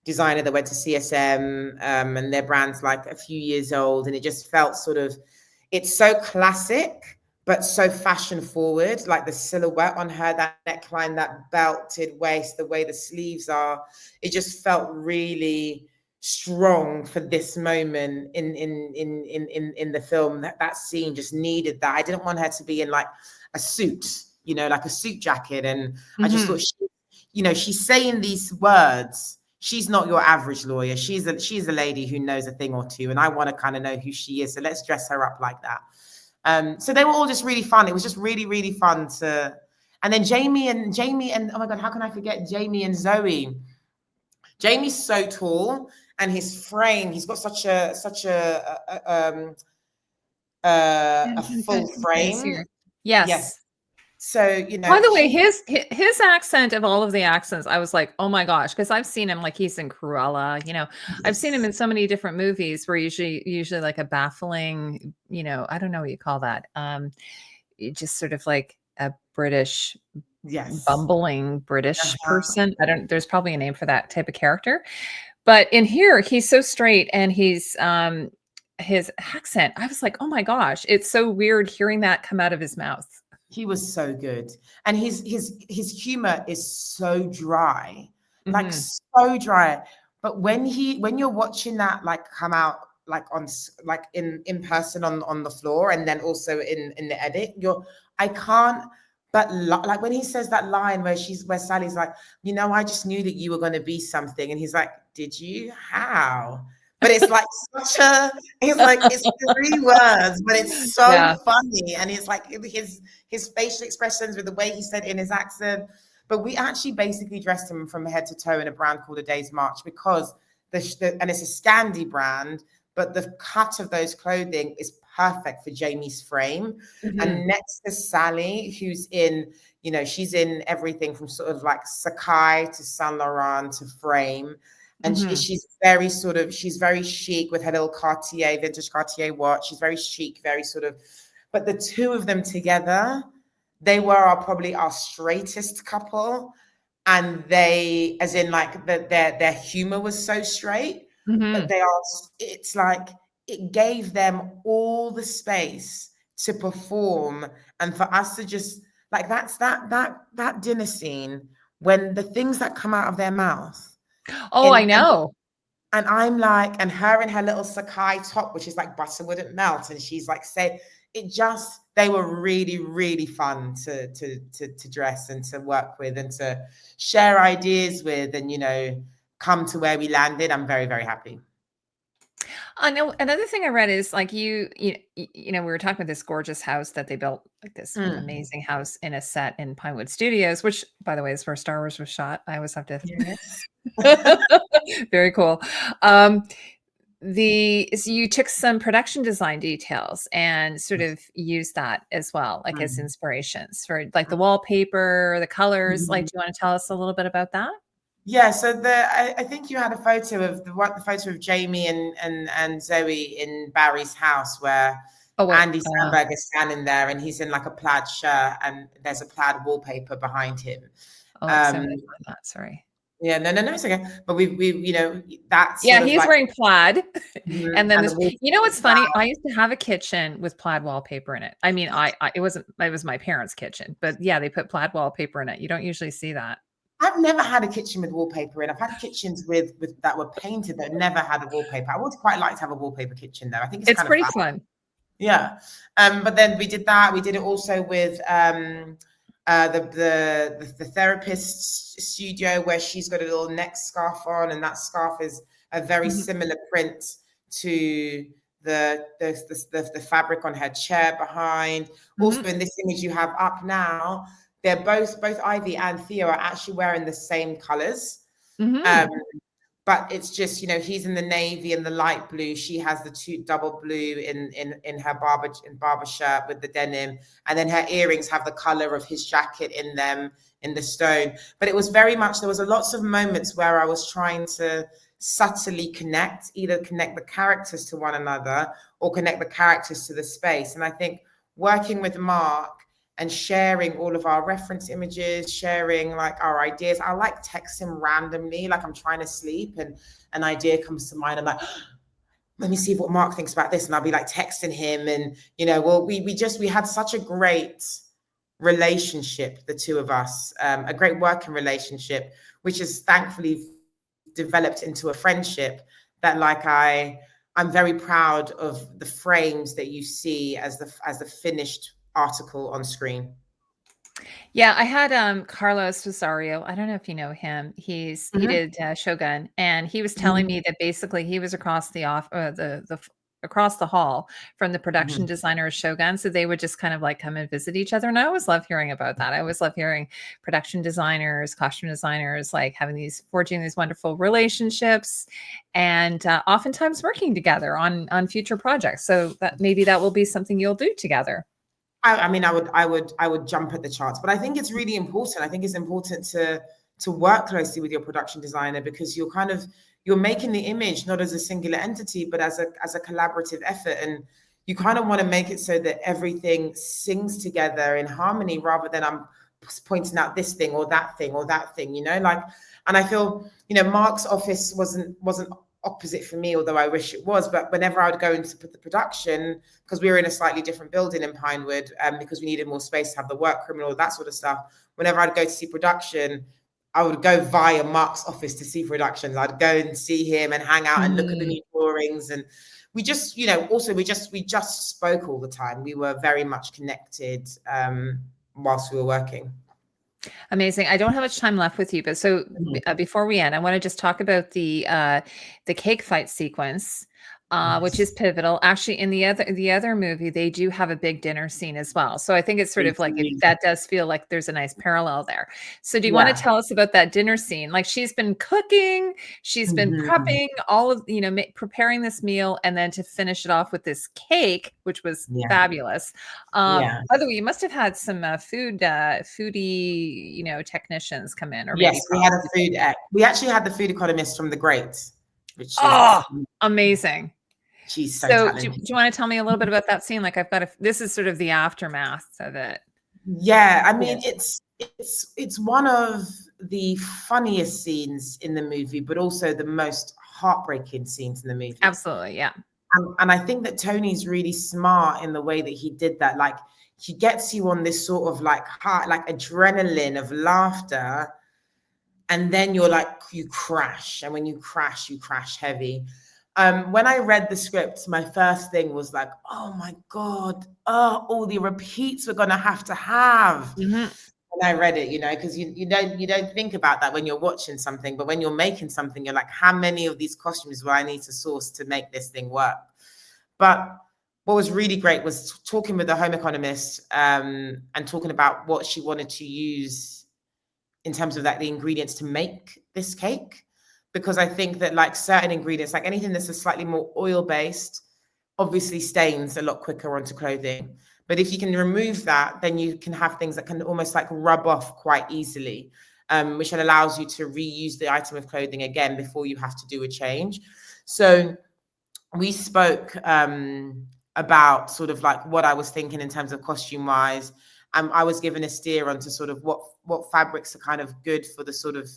[SPEAKER 2] designer that went to CSM, and their brand's like a few years old. And it just felt sort of, it's so classic, but so fashion forward, like the silhouette on her, that neckline, that belted waist, the way the sleeves are, it just felt really strong for this moment in the film. That scene just needed that. I didn't want her to be in like a suit, you know, like a suit jacket. And I just thought, she's saying these words. She's not your average lawyer. She's a lady who knows a thing or two, and I want to kind of know who she is. So let's dress her up like that. So they were all just really fun. It was just really, really fun to. And then Jamie and oh my God, how can I forget Jamie and Zoe? Jamie's so tall, and his frame, he's got such a full frame.
[SPEAKER 1] Yes.
[SPEAKER 2] So, you know.
[SPEAKER 1] By the way, his accent of all of the accents, I was like, oh my gosh, because I've seen him, like he's in Cruella, you know, I've seen him in so many different movies where usually like a baffling, you know, I don't know what you call that. Just sort of like a British, bumbling British person. There's probably a name for that type of character. But in here, he's so straight, and he's his accent, I was like, oh my gosh, it's so weird hearing that come out of his mouth.
[SPEAKER 2] He was so good. And his humor is so dry, like
[SPEAKER 1] Mhm.
[SPEAKER 2] so dry. But when you're watching that like come out like on like in person on the floor, and then also in the edit, I can't but like when he says that line where Sally's like, I just knew that you were going to be something, and he's like, did you? How? But it's like it's like it's 3 words, but it's so
[SPEAKER 1] Yeah.
[SPEAKER 2] funny, and it's like his facial expressions with the way he said it in his accent. But we actually basically dressed him from head to toe in a brand called A Day's March, because and it's a Scandi brand, but the cut of those clothing is perfect for Jamie's frame.
[SPEAKER 1] Mhm.
[SPEAKER 2] And next to Sally, who's in, she's in everything from sort of like Sakai to Saint Laurent to Frame. And
[SPEAKER 1] Mhm.
[SPEAKER 2] she's very chic with her little Cartier, vintage Cartier watch. She's very chic, very sort of, but the two of them together, they were probably our straightest couple. And they, as in like their humor was so straight, but
[SPEAKER 1] Mhm.
[SPEAKER 2] it's like, it gave them all the space to perform, and for us to just like, that dinner scene, when the things that come out of their mouth,
[SPEAKER 1] Oh, I
[SPEAKER 2] and
[SPEAKER 1] know.
[SPEAKER 2] and I'm like, and her in her little Sakai top, which is like butter wouldn't melt, and she's like, they were really, really fun to dress and to work with and to share ideas with, and come to where we landed. I'm very, very happy.
[SPEAKER 1] I know another thing I read is like we were talking about this gorgeous house that they built, like this
[SPEAKER 2] Mm.
[SPEAKER 1] amazing house in a set in Pinewood Studios, which by the way is where Star Wars was shot. I always have to
[SPEAKER 2] Yes.
[SPEAKER 1] very cool. Um so you took some production design details and sort of used that as well, like as
[SPEAKER 2] Mm.
[SPEAKER 1] inspirations for like the wallpaper, the colors. Like,
[SPEAKER 2] Mhm.
[SPEAKER 1] do you want to tell us a little bit about that?
[SPEAKER 2] Yeah, so I think you had a photo of the photo of Jamie and Zoe in Barry's house, where
[SPEAKER 1] Oh wait.
[SPEAKER 2] Andy Samberg is standing there, and he's in like a plaid shirt, and there's a plaid wallpaper behind him.
[SPEAKER 1] Oh, so I'm
[SPEAKER 2] Um,
[SPEAKER 1] gonna find that. Sorry.
[SPEAKER 2] yeah, no, it's okay. But we that's
[SPEAKER 1] Yeah,
[SPEAKER 2] sort of
[SPEAKER 1] he's
[SPEAKER 2] like,
[SPEAKER 1] wearing plaid. And then
[SPEAKER 2] and the
[SPEAKER 1] this
[SPEAKER 2] wall.
[SPEAKER 1] what's funny? I used to have a kitchen with plaid wallpaper in it. I mean, it was my parents' kitchen, but yeah, they put plaid wallpaper in it. You don't usually see that.
[SPEAKER 2] I've never had a kitchen with wallpaper in. I've had kitchens with that were painted, but never had a wallpaper. I would quite like to have a wallpaper kitchen though. I think it's
[SPEAKER 1] It's
[SPEAKER 2] kind of
[SPEAKER 1] pretty
[SPEAKER 2] fun.
[SPEAKER 1] fun.
[SPEAKER 2] Yeah. But then we did that. We did it also with the therapist studio, where she's got a little neck scarf on, and that scarf is a very
[SPEAKER 1] Mhm,
[SPEAKER 2] similar print to the fabric on her chair behind. Also,
[SPEAKER 1] mhm,
[SPEAKER 2] in this image you have up now, they're both Ivy and Theo are actually wearing the same colors. Um,
[SPEAKER 1] mhm,
[SPEAKER 2] but it's just, he's in the navy and the light blue, she has the two double blue in her barber shirt with the denim, and then her earrings have the color of his jacket in them, in the stone. But it was very much, there was a lots of moments where I was trying to subtly either connect the characters to one another or connect the characters to the space. And I think working with Mark and sharing all of our reference images, sharing like our ideas. I like text him randomly, like I'm trying to sleep and an idea comes to mind. I'm like, let me see what Mark thinks about this. And I'll be like texting him. And, we had such a great relationship, the two of us, a great working relationship, which has thankfully developed into a friendship that I'm very proud of the frames that you see as the finished article on screen.
[SPEAKER 1] Yeah, I had, Carlos Rosario, I don't know if you know him. He
[SPEAKER 2] Mhm,
[SPEAKER 1] did, Shogun, and he was telling
[SPEAKER 2] mhm,
[SPEAKER 1] me that basically he was across the across the hall from the production
[SPEAKER 2] mhm.
[SPEAKER 1] designer of Shogun, so they would just kind of, like, come and visit each other, and I always love hearing about that. I always love hearing production designers, costume designers, like, having forging these wonderful relationships and, oftentimes working together on future projects, so that maybe that will be something you'll do together.
[SPEAKER 2] I mean, I would jump at the chance, but I think it's really important. I think it's important to work closely with your production designer, because you're making the image not as a singular entity, but as a collaborative effort, and you kind of want to make it so that everything sings together in harmony, rather than I'm pointing out this thing or that thing or that thing, like. And I feel, Mark's office wasn't opposite for me, although I wish it was. But whenever I would go into the production, because we were in a slightly different building in Pinewood, because we needed more space to have the workroom and all that sort of stuff, whenever I'd go to see production, I would go via Mark's office to see productions. I'd go and see him and hang out and look at the new drawings. And we just, also we just spoke all the time. We were very much connected whilst we were working.
[SPEAKER 1] Amazing. I don't have much time left with you, but so before we end, I want to just talk about the cake fight sequence, which is pivotal. Actually, in the other movie, they do have a big dinner scene as well. So I think it's sort of like that does feel like there's a nice parallel there. So do you want to tell us about that dinner scene? Like, she's been cooking, she's been prepping all of, preparing this meal, and then to finish it off with this cake, which was fabulous. By the way, you must have had some foodie, technicians come in, or
[SPEAKER 2] yes, we had a food. We actually had the food economist from The Great, which
[SPEAKER 1] amazing.
[SPEAKER 2] She's so
[SPEAKER 1] talented. Do you want to tell me a little bit about that scene? Like, this is sort of the aftermath of it.
[SPEAKER 2] Yeah, I mean, it's one of the funniest scenes in the movie, but also the most heartbreaking scenes in the movie.
[SPEAKER 1] Absolutely, yeah.
[SPEAKER 2] And I think that Tony's really smart in the way that he did that. Like, he gets you on this sort of like adrenaline of laughter, and then you're like, you crash, and when you crash heavy. When I read the script, my first thing was like, oh my God, all the repeats we're gonna have to have. When I read it, because you don't think about that when you're watching something, but when you're making something, you're like, how many of these costumes will I need to source to make this thing work? But what was really great was talking with the home economist and talking about what she wanted to use in terms of the ingredients to make this cake. Because I think that like certain ingredients, like anything that's a slightly more oil-based, obviously stains a lot quicker onto clothing. But if you can remove that, then you can have things that can almost like rub off quite easily, which allows you to reuse the item of clothing again before you have to do a change. So we spoke about sort of like what I was thinking in terms of costume-wise. I was given a steer onto sort of what fabrics are kind of good for the sort of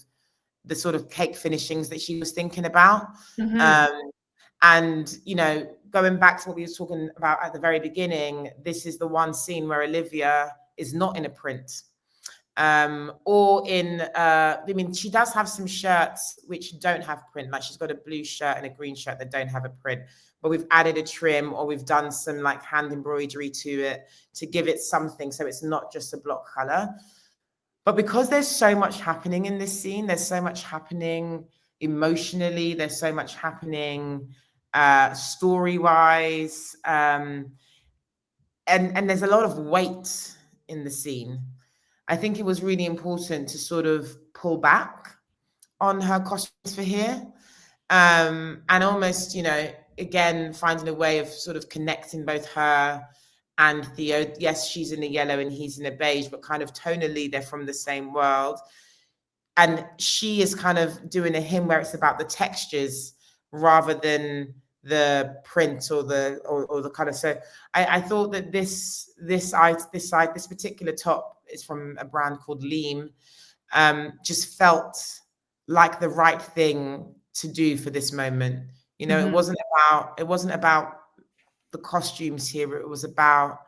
[SPEAKER 2] cake finishings that she was thinking about. And, going back to what we were talking about at the very beginning, this is the one scene where Olivia is not in a print. She does have some shirts which don't have print. Like, she's got a blue shirt and a green shirt that don't have a print, but we've added a trim, or we've done some like hand embroidery to it to give it something, so it's not just a block color. But because there's so much happening in this scene, there's so much happening emotionally, there's so much happening story-wise, and there's a lot of weight in the scene. I think it was really important to sort of pull back on her costumes for here, and almost, again, finding a way of sort of connecting both her and Theo. Yes, she's in a yellow and he's in a beige, but kind of tonally, they're from the same world. And she is kind of doing a hymn where it's about the textures rather than the print or the color. So I thought that this particular top is from a brand called Leam, just felt like the right thing to do for this moment. It wasn't about the costumes here. It was about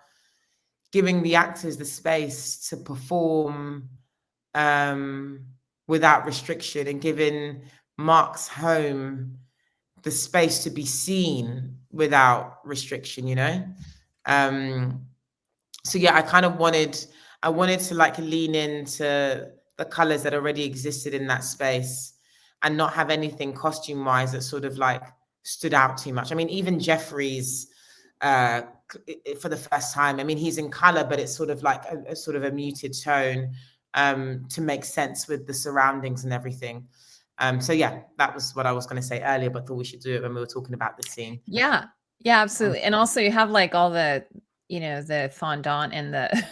[SPEAKER 2] giving the actors the space to perform without restriction, and giving Mark's home the space to be seen without restriction, so yeah, I kind of wanted to like lean into the colors that already existed in that space and not have anything costume wise that sort of like stood out too much. I mean, even Jeffrey's for the first time, I mean, he's in color, but it's sort of like a sort of a muted tone to make sense with the surroundings and everything. So yeah, that was what I was going to say earlier, but thought we should do it when we were talking about the scene.
[SPEAKER 1] Yeah, absolutely. And also you have like all the, the fondant and the,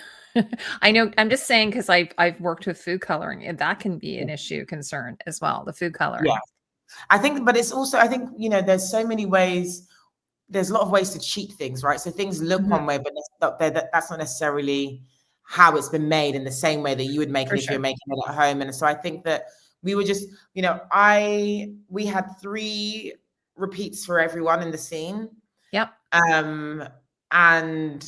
[SPEAKER 1] I know, I'm just saying, because I've worked with food coloring, and that can be an concern as well, the food coloring.
[SPEAKER 2] Yeah, I think, but it's also, I think, there's so many ways, there's a lot of ways to cheat things, right? So things look one way, but that's not necessarily how it's been made in the same way that you would make it if you're making it at home. And so I think that we were just, we had 3 repeats for everyone in the scene.
[SPEAKER 1] Yep.
[SPEAKER 2] And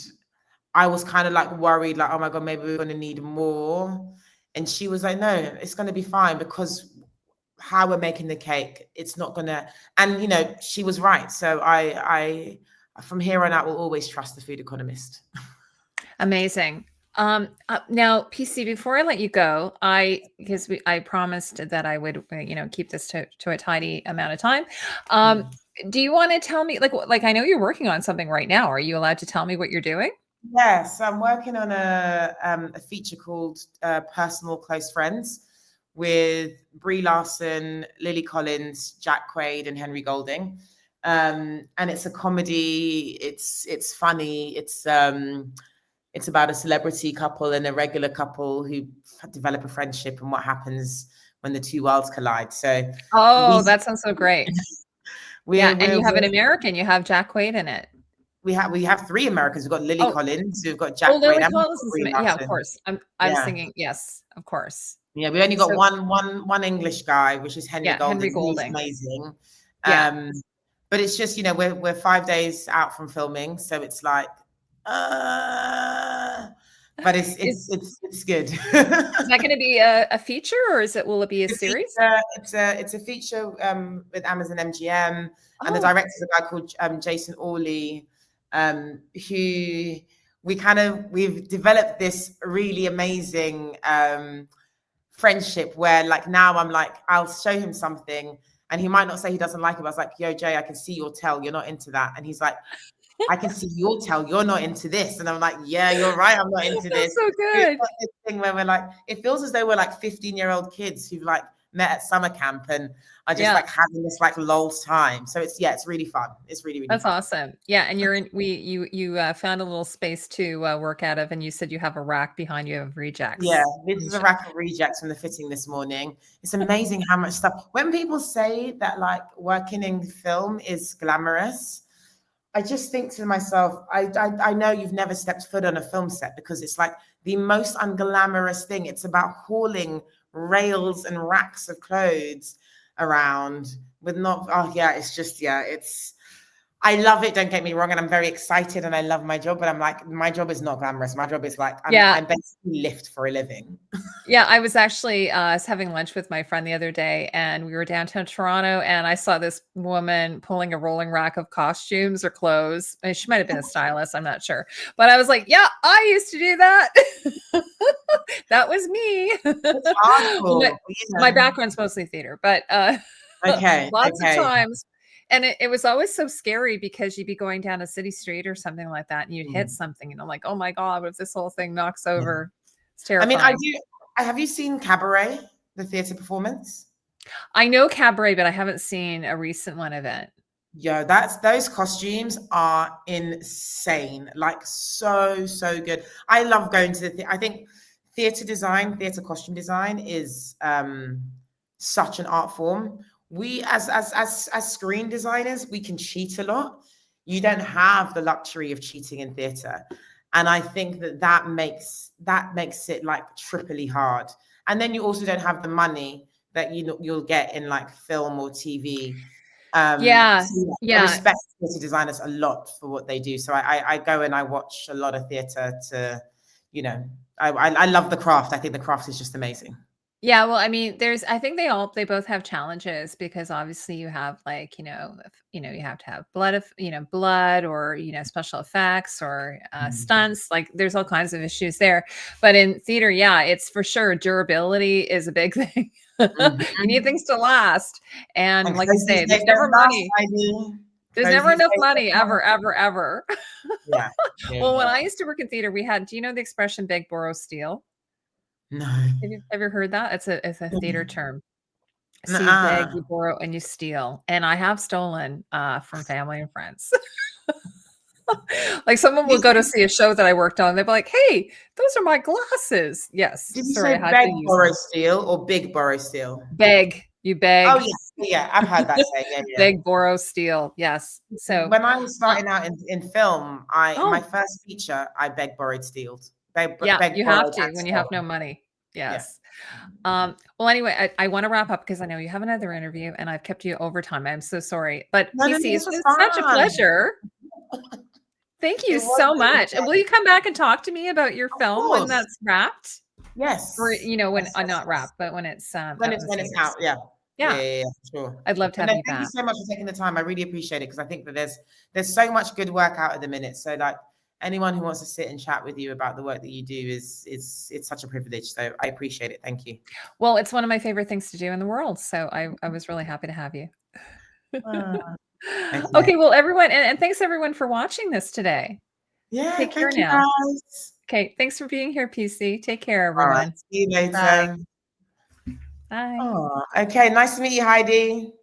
[SPEAKER 2] I was kind of like worried, like, oh my God, maybe we're going to need more. And she was like, no, it's going to be fine, because how we're making the cake, it's not going to, and you know, she was right. So I from here on out will always trust the food economist.
[SPEAKER 1] Amazing. Now, PC, before I let you go, because I promised that I would, keep this to a tidy amount of time. Do you want to tell me, like I know you're working on something right now. Are you allowed to tell me what you're doing?
[SPEAKER 2] Yes, I'm working on a feature called Personal Close Friends with Brie Larson, Lily Collins, Jack Quaid, and Henry Golding. And it's a comedy. It's funny. It's about a celebrity couple and a regular couple who develop a friendship, and what happens when the two worlds collide. So,
[SPEAKER 1] that sounds so great. And you have an American. You have Jack Quaid in it.
[SPEAKER 2] We have 3 Americans. We've got Lily Collins, we've got Jack Quaid,
[SPEAKER 1] Lily
[SPEAKER 2] and
[SPEAKER 1] Collins yeah, of course. I was thinking, yes, of course.
[SPEAKER 2] Yeah, we only got one English guy, which is Henry Golding.
[SPEAKER 1] Henry Golding.
[SPEAKER 2] He's amazing. But it's just, we're 5 days out from filming, so it's like, but it's good.
[SPEAKER 1] Is that going to be a feature, or will it be a series?
[SPEAKER 2] It's a feature with Amazon MGM, and the director is a guy called Jason Orley, who we've developed this really amazing friendship where, like, now I'm like, I'll show him something and he might not say he doesn't like it, but I was like, yo, Jay, I can see your tell, you're not into that. And he's like, I can see your tell, you're not into this. And I'm like, yeah, you're right, I'm not into this.
[SPEAKER 1] So good.
[SPEAKER 2] This thing where we're like, it feels as though we're like 15-year-old kids who've like met at summer camp and are just like having this like lol time. So it's really fun. It's really, really
[SPEAKER 1] That's
[SPEAKER 2] fun.
[SPEAKER 1] awesome. Yeah. And you found a little space to work out of, and you said you have a rack behind you of rejects.
[SPEAKER 2] Yeah, this is a rack of rejects from the fitting this morning. It's amazing how much stuff, when people say that like working in film is glamorous, I just think to myself, I know you've never stepped foot on a film set, because it's like the most unglamorous thing. It's about hauling rails and racks of clothes around with I love it, don't get me wrong, and I'm very excited and I love my job, but I'm like, my job is not glamorous. My job is like, I'm basically lift for a living.
[SPEAKER 1] Yeah, I was actually having lunch with my friend the other day, and we were downtown Toronto, and I saw this woman pulling a rolling rack of costumes or clothes. And she might have been a stylist, I'm not sure. But I was like, yeah, I used to do that. That was me.
[SPEAKER 2] It's awful.
[SPEAKER 1] My background's mostly theater, but lots of times. And it was always so scary, because you'd be going down a city street or something like that, and you'd hit something, and I'm like, oh my God, what if this whole thing knocks over? It's terrifying.
[SPEAKER 2] I mean, have you seen Cabaret, the theater performance?
[SPEAKER 1] I know Cabaret, but I haven't seen a recent one of it.
[SPEAKER 2] Yeah, those costumes are insane. Like, so good. I love going to I think theater costume design is such an art form. We as screen designers, we can cheat a lot. You don't have the luxury of cheating in theater, and I think that makes it like triply hard. And then you also don't have the money that you'll get in like film or TV. I respect theater designers a lot for what they do. So I go and I watch a lot of theater to, I love the craft. I think the craft is just amazing.
[SPEAKER 1] Yeah, well, I mean, I think they both have challenges, because obviously you have like, you have to have blood or, special effects or stunts, like there's all kinds of issues there. But in theater, yeah, it's for sure. Durability is a big thing. You need things to last. And like you say, there's never money. There's never enough money, ever.
[SPEAKER 2] Yeah.
[SPEAKER 1] Well, when I used to work in theater, do you know the expression beg, borrow, steal?
[SPEAKER 2] No.
[SPEAKER 1] Have you ever heard that? It's a theater term. So you beg, you borrow, and you steal. And I have stolen from family and friends. Like someone will go to see a show that I worked on. They'll be like, "Hey, those are my glasses." Yes.
[SPEAKER 2] Did you say beg, borrow, steal, or big, borrow, steal?
[SPEAKER 1] Beg. You beg.
[SPEAKER 2] Oh yeah, I've heard that saying. Yeah.
[SPEAKER 1] Beg, borrow, steal. Yes. So
[SPEAKER 2] when I was starting out in film, my first feature, I begged, borrowed, stealed.
[SPEAKER 1] You have to when you have no money. Yes. Well, anyway, I want to wrap up because I know you have another interview and I've kept you over time. I'm so sorry. But
[SPEAKER 2] No,
[SPEAKER 1] PC,
[SPEAKER 2] this
[SPEAKER 1] it's
[SPEAKER 2] was
[SPEAKER 1] been such a
[SPEAKER 2] fun.
[SPEAKER 1] pleasure. Thank you
[SPEAKER 2] It was
[SPEAKER 1] so
[SPEAKER 2] really
[SPEAKER 1] much. Will you come back and talk to me about your
[SPEAKER 2] Of
[SPEAKER 1] film when
[SPEAKER 2] course.
[SPEAKER 1] that's wrapped? Or,
[SPEAKER 2] Yes.
[SPEAKER 1] when
[SPEAKER 2] Yes, yes,
[SPEAKER 1] not
[SPEAKER 2] yes.
[SPEAKER 1] wrapped, but when it's out
[SPEAKER 2] When
[SPEAKER 1] in
[SPEAKER 2] it's
[SPEAKER 1] the
[SPEAKER 2] when it's
[SPEAKER 1] theaters.
[SPEAKER 2] out, yeah.
[SPEAKER 1] Yeah,
[SPEAKER 2] Sure.
[SPEAKER 1] I'd love to
[SPEAKER 2] But
[SPEAKER 1] have
[SPEAKER 2] no,
[SPEAKER 1] you
[SPEAKER 2] thank you
[SPEAKER 1] back.
[SPEAKER 2] so much for taking the time. I really appreciate it because I think that there's so much good work out at the minute. So like anyone who wants to sit and chat with you about the work that you do is it's such a privilege. So I appreciate it. Thank you.
[SPEAKER 1] Well, it's one of my favorite things to do in the world. So I was really happy to have you.
[SPEAKER 2] Ah, okay.
[SPEAKER 1] Okay, well, everyone, and thanks everyone for watching this today.
[SPEAKER 2] Yeah,
[SPEAKER 1] Take care
[SPEAKER 2] thank you
[SPEAKER 1] now.
[SPEAKER 2] guys.
[SPEAKER 1] Okay, thanks for being here, PC. Take care,
[SPEAKER 2] All right.
[SPEAKER 1] everyone.
[SPEAKER 2] See you
[SPEAKER 1] Bye.
[SPEAKER 2] later.
[SPEAKER 1] Bye.
[SPEAKER 2] Oh, okay. Nice to meet you, Heidi.